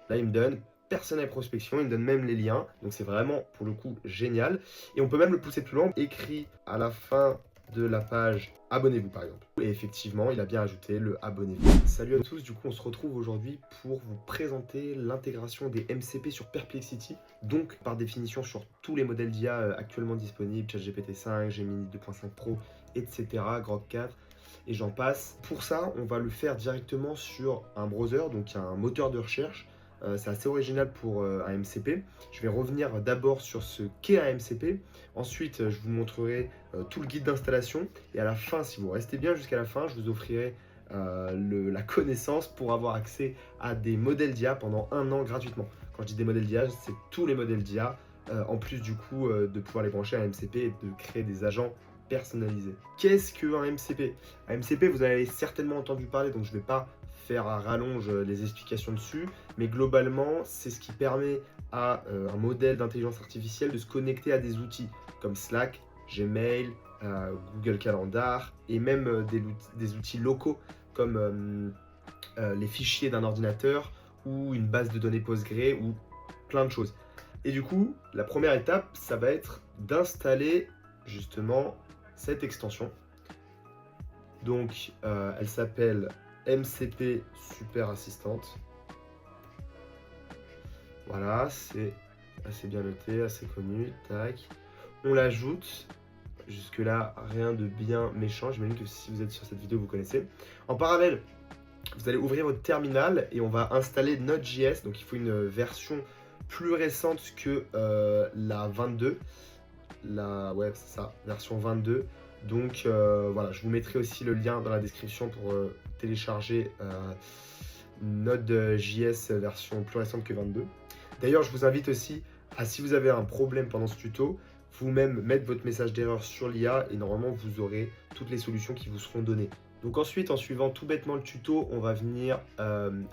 Là, il me donne personnel prospection, il me donne même les liens. Donc c'est vraiment pour le coup génial. Et on peut même le pousser plus loin, écrit à la fin de la page abonnez-vous par exemple. Et effectivement, il a bien ajouté le abonnez-vous. Salut à tous, du coup on se retrouve aujourd'hui pour vous présenter l'intégration des MCP sur Perplexity. Donc par définition sur tous les modèles d'IA actuellement disponibles, ChatGPT 5, Gemini 2.5 Pro, etc., Grok 4 et j'en passe. Pour ça, on va le faire directement sur un browser, donc un moteur de recherche. C'est assez original pour un MCP. Je vais revenir d'abord sur ce qu'est un MCP. Ensuite, je vous montrerai tout le guide d'installation. Et à la fin, si vous restez bien jusqu'à la fin, je vous offrirai la connaissance pour avoir accès à des modèles d'IA pendant 1 an gratuitement. Quand je dis des modèles d'IA, c'est tous les modèles d'IA, en plus du coup de pouvoir les brancher à un MCP et de créer des agents personnalisés. Qu'est-ce qu'un MCP? Un MCP, vous avez certainement entendu parler, donc je ne vais pas faire à rallonge les explications dessus, mais globalement, c'est ce qui permet à un modèle d'intelligence artificielle de se connecter à des outils comme Slack, Gmail, Google Calendar et même des outils locaux comme les fichiers d'un ordinateur ou une base de données Postgre ou plein de choses. Et du coup, la première étape, ça va être d'installer justement cette extension. Donc, elle s'appelle MCP Super Assistante. Voilà, c'est assez bien noté, assez connu. Tac. On l'ajoute. Jusque-là, rien de bien méchant. J'imagine que si vous êtes sur cette vidéo, vous connaissez. En parallèle, vous allez ouvrir votre terminal et on va installer Node.js. Donc, il faut une version plus récente que la 22. Ouais, c'est ça, version 22. Donc voilà, je vous mettrai aussi le lien dans la description pour télécharger Node.js version plus récente que 22. D'ailleurs, je vous invite aussi à, si vous avez un problème pendant ce tuto, vous-même mettre votre message d'erreur sur l'IA et normalement vous aurez toutes les solutions qui vous seront données. Donc ensuite, en suivant tout bêtement le tuto, on va venir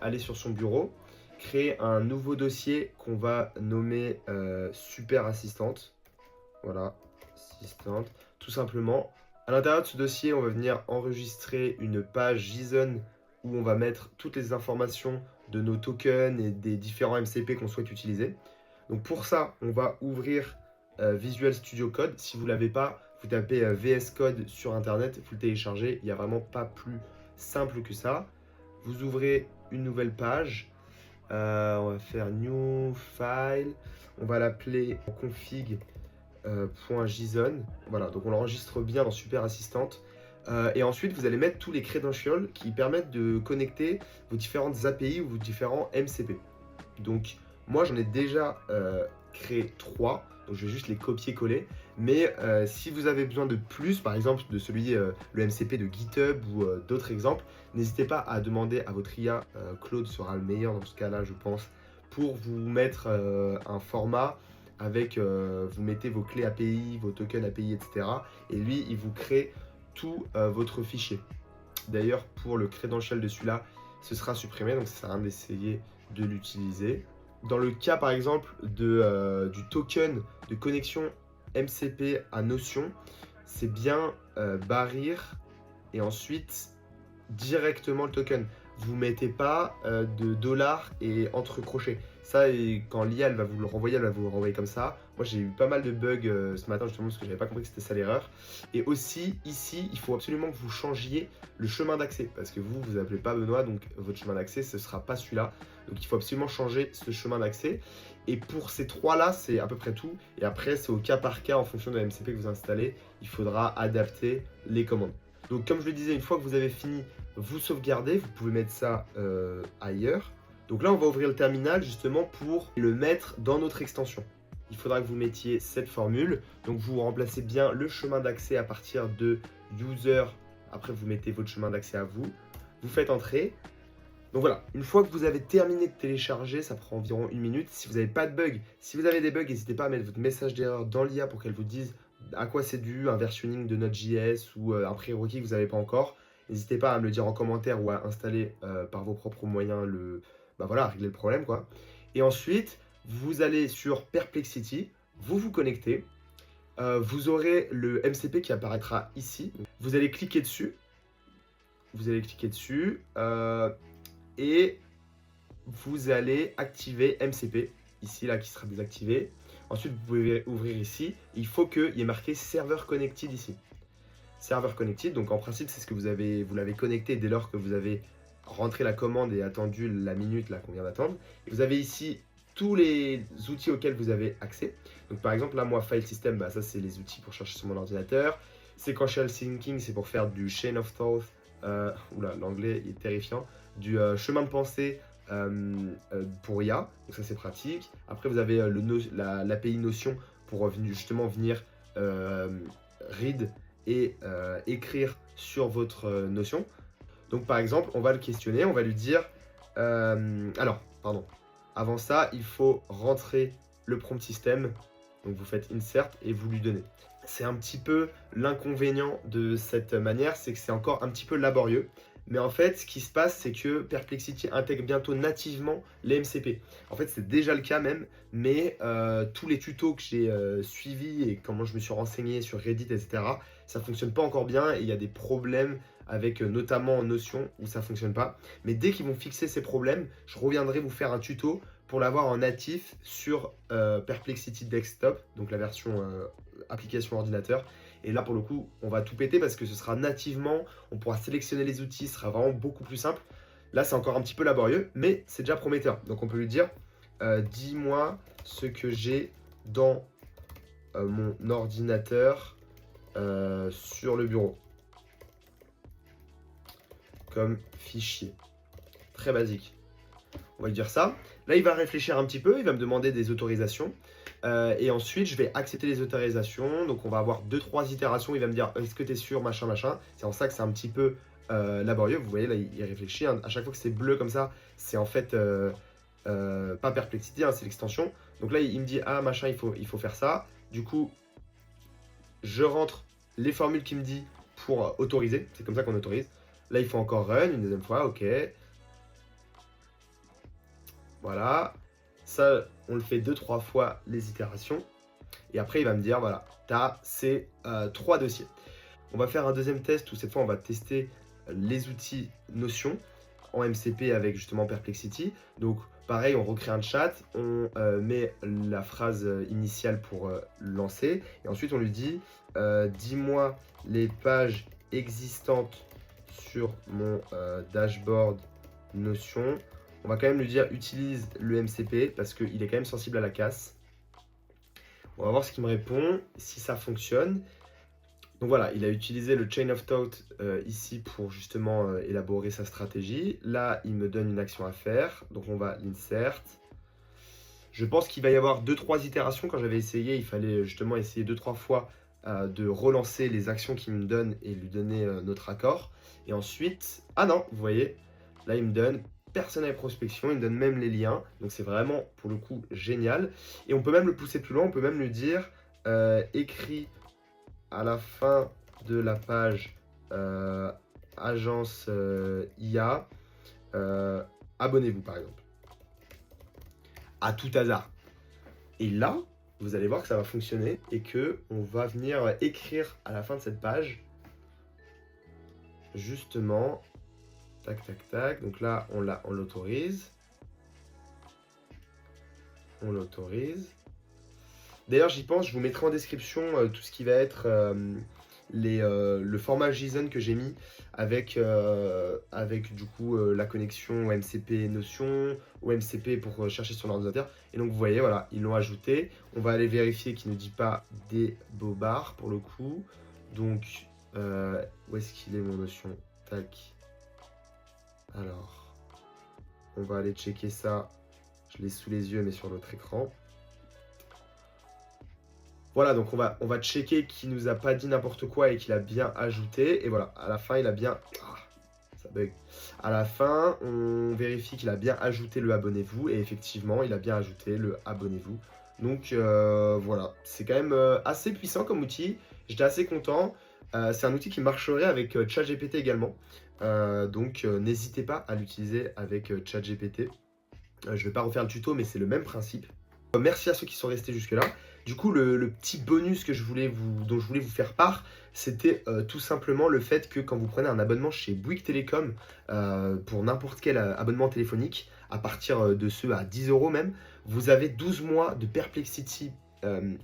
aller sur son bureau, créer un nouveau dossier qu'on va nommer Super Assistante. Voilà, assistante. Tout simplement, à l'intérieur de ce dossier, on va venir enregistrer une page JSON où on va mettre toutes les informations de nos tokens et des différents MCP qu'on souhaite utiliser. Donc pour ça, on va ouvrir Visual Studio Code. Si vous ne l'avez pas, vous tapez VS Code sur Internet, vous le téléchargez. Il n'y a vraiment pas plus simple que ça. Vous ouvrez une nouvelle page. On va faire New File. On va l'appeler config .json. Voilà, donc on l'enregistre bien dans Super Assistante. Et ensuite, vous allez mettre tous les credentials qui permettent de connecter vos différentes API ou vos différents MCP. Donc, moi, j'en ai déjà créé 3. Donc, je vais juste les copier-coller. Mais si vous avez besoin de plus, par exemple de celui, le MCP de GitHub ou d'autres exemples, n'hésitez pas à demander à votre IA. Claude sera le meilleur dans ce cas-là, je pense, pour vous mettre un format avec, vous mettez vos clés API, vos tokens API, etc. Et lui, il vous crée tout votre fichier. D'ailleurs, pour le credential de celui-là, ce sera supprimé, donc ça sert à rien d'essayer de l'utiliser. Dans le cas, par exemple, du token de connexion MCP à Notion, c'est bien barrir et ensuite directement le token. Vous mettez pas de dollars et entre crochets. Ça, et quand l'IA elle va vous le renvoyer, elle va vous le renvoyer comme ça. Moi, j'ai eu pas mal de bugs ce matin justement parce que j'avais pas compris que c'était ça l'erreur. Et aussi, ici, il faut absolument que vous changiez le chemin d'accès parce que vous appelez pas Benoît, donc votre chemin d'accès, ce sera pas celui-là. Donc, il faut absolument changer ce chemin d'accès. Et pour ces trois-là, c'est à peu près tout. Et après, c'est au cas par cas en fonction de la MCP que vous installez. Il faudra adapter les commandes. Donc, comme je le disais, une fois que vous avez fini, vous sauvegardez, vous pouvez mettre ça ailleurs. Donc là, on va ouvrir le terminal justement pour le mettre dans notre extension. Il faudra que vous mettiez cette formule. Donc vous remplacez bien le chemin d'accès à partir de user. Après, vous mettez votre chemin d'accès à vous. Vous faites entrer. Donc voilà, une fois que vous avez terminé de télécharger, ça prend environ 1 minute. Si vous n'avez pas de bug, si vous avez des bugs, n'hésitez pas à mettre votre message d'erreur dans l'IA pour qu'elle vous dise à quoi c'est dû, un versionning de Node.js ou un prérequis que vous n'avez pas encore. N'hésitez pas à me le dire en commentaire ou à installer par vos propres moyens voilà, régler le problème quoi. Et ensuite, vous allez sur Perplexity, vous vous connectez, vous aurez le MCP qui apparaîtra ici. Vous allez cliquer dessus, et vous allez activer MCP, ici, là, qui sera désactivé. Ensuite, vous pouvez ouvrir ici. Il faut qu'il y ait marqué serveur connected ici. Serveur connected, donc en principe, c'est ce que vous l'avez connecté dès lors que vous avez rentré la commande et attendu la minute là qu'on vient d'attendre. Et vous avez ici tous les outils auxquels vous avez accès. Donc par exemple, là, moi, File System, bah, ça, c'est les outils pour chercher sur mon ordinateur. Sequential Thinking, c'est pour faire du Chain of Thought. Oula, l'anglais est terrifiant. Du chemin de pensée pour IA, donc ça c'est pratique. Après vous avez l'API Notion pour justement venir read et écrire sur votre Notion. Donc par exemple, on va le questionner, on va lui dire avant ça, il faut rentrer le prompt system. Donc vous faites insert et vous lui donnez. C'est un petit peu l'inconvénient de cette manière, c'est que c'est encore un petit peu laborieux. Mais en fait, ce qui se passe, c'est que Perplexity intègre bientôt nativement les MCP. En fait, c'est déjà le cas même, mais tous les tutos que j'ai suivis et comment je me suis renseigné sur Reddit, etc., ça ne fonctionne pas encore bien et il y a des problèmes avec notamment Notion où ça ne fonctionne pas. Mais dès qu'ils vont fixer ces problèmes, je reviendrai vous faire un tuto pour l'avoir en natif sur Perplexity Desktop, donc la version application ordinateur. Et là, pour le coup, on va tout péter parce que ce sera nativement, on pourra sélectionner les outils, ce sera vraiment beaucoup plus simple. Là, c'est encore un petit peu laborieux, mais c'est déjà prometteur. Donc, on peut lui dire, dis-moi ce que j'ai dans mon ordinateur sur le bureau. Comme fichier. Très basique. On va lui dire ça. Là, il va réfléchir un petit peu, il va me demander des autorisations. Et ensuite, je vais accepter les autorisations. Donc, on va avoir 2-3 itérations. Il va me dire, est-ce que tu es sûr, machin, machin. C'est en ça que c'est un petit peu laborieux. Vous voyez, là, il réfléchit. Hein. À chaque fois que c'est bleu comme ça, c'est en fait pas Perplexity, hein, c'est l'extension. Donc là, il me dit, ah, machin, il faut faire ça. Du coup, je rentre les formules qu'il me dit pour autoriser. C'est comme ça qu'on autorise. Là, il faut encore run une deuxième fois. OK. Voilà. Ça, on le fait 2-3 fois les itérations. Et après, il va me dire, voilà, tu as ces 3 dossiers. On va faire un deuxième test où cette fois, on va tester les outils Notion en MCP avec justement Perplexity. Donc, pareil, on recrée un chat, on met la phrase initiale pour lancer. Et ensuite, on lui dit, dis-moi les pages existantes sur mon dashboard Notion. On va quand même lui dire utilise le MCP parce qu'il est quand même sensible à la casse. On va voir ce qu'il me répond, si ça fonctionne. Donc voilà, il a utilisé le Chain of Thought ici pour justement élaborer sa stratégie. Là, il me donne une action à faire. Donc on va l'insert. Je pense qu'il va y avoir 2-3 itérations. Quand j'avais essayé, il fallait justement essayer 2-3 fois de relancer les actions qu'il me donne et lui donner notre accord. Et ensuite, ah non, vous voyez, là il me donne personnel prospection, il me donne même les liens, donc c'est vraiment pour le coup génial. Et on peut même le pousser plus loin, on peut même lui dire écrit à la fin de la page agence IA, abonnez-vous par exemple, à tout hasard. Et là, vous allez voir que ça va fonctionner et que on va venir écrire à la fin de cette page justement. Tac, tac, tac. Donc là, on l'autorise. On l'autorise. D'ailleurs, j'y pense, je vous mettrai en description tout ce qui va être le format JSON que j'ai mis avec du coup la connexion au MCP Notion, au MCP pour chercher sur l'ordinateur. Et donc, vous voyez, voilà, ils l'ont ajouté. On va aller vérifier qu'il ne dit pas des bobards pour le coup. Donc, où est-ce qu'il est mon Notion? Tac. Alors, on va aller checker ça. Je l'ai sous les yeux, mais sur l'autre écran. Voilà, donc on va checker qu'il nous a pas dit n'importe quoi et qu'il a bien ajouté. Et voilà, à la fin, il a bien... Ah, ça bug. À la fin, on vérifie qu'il a bien ajouté le abonnez-vous. Et effectivement, il a bien ajouté le abonnez-vous. Donc voilà, c'est quand même assez puissant comme outil. J'étais assez content. C'est un outil qui marcherait avec ChatGPT également. Donc n'hésitez pas à l'utiliser avec ChatGPT. Je ne vais pas refaire le tuto, mais c'est le même principe. Merci à ceux qui sont restés jusque-là. Du coup, le petit bonus dont je voulais vous faire part, c'était tout simplement le fait que quand vous prenez un abonnement chez Bouygues Télécom pour n'importe quel abonnement téléphonique, à partir de ceux à 10 € même, vous avez 12 mois de Perplexity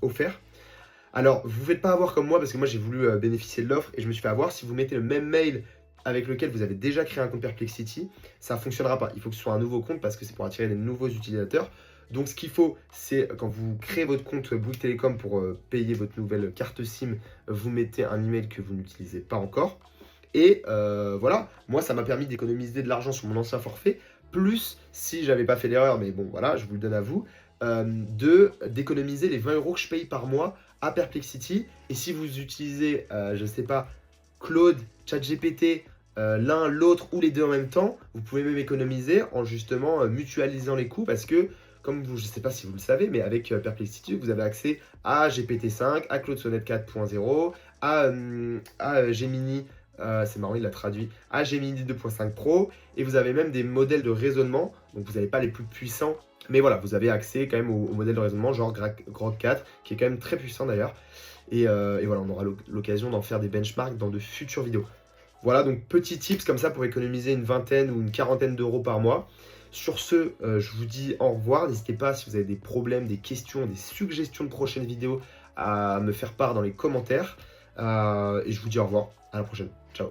offert. Alors, vous ne faites pas avoir comme moi, parce que moi j'ai voulu bénéficier de l'offre et je me suis fait avoir. Si vous mettez le même mail avec lequel vous avez déjà créé un compte Perplexity, ça ne fonctionnera pas. Il faut que ce soit un nouveau compte parce que c'est pour attirer des nouveaux utilisateurs. Donc ce qu'il faut, c'est quand vous créez votre compte Bouygues Télécom pour payer votre nouvelle carte SIM, vous mettez un email que vous n'utilisez pas encore. Et voilà, moi ça m'a permis d'économiser de l'argent sur mon ancien forfait, plus si j'avais pas fait l'erreur, mais bon voilà, je vous le donne à vous, d'économiser les 20 € que je paye par mois à Perplexity. Et si vous utilisez, je sais pas, Claude, ChatGPT, l'un, l'autre ou les deux en même temps, vous pouvez même économiser en justement mutualisant les coûts parce que, comme vous, je ne sais pas si vous le savez, mais avec Perplexity, vous avez accès à GPT-5, à Claude Sonnet 4.0, à Gemini, c'est marrant, il l'a traduit, à Gemini 2.5 Pro, et vous avez même des modèles de raisonnement, donc vous n'avez pas les plus puissants, mais voilà, vous avez accès quand même au modèle de raisonnement, genre Grok 4, qui est quand même très puissant d'ailleurs, et voilà, on aura l'occasion d'en faire des benchmarks dans de futures vidéos. Voilà, donc petits tips comme ça pour économiser une vingtaine ou une quarantaine d'euros par mois. Sur ce, je vous dis au revoir. N'hésitez pas, si vous avez des problèmes, des questions, des suggestions de prochaines vidéos, à me faire part dans les commentaires. Et je vous dis au revoir. À la prochaine. Ciao.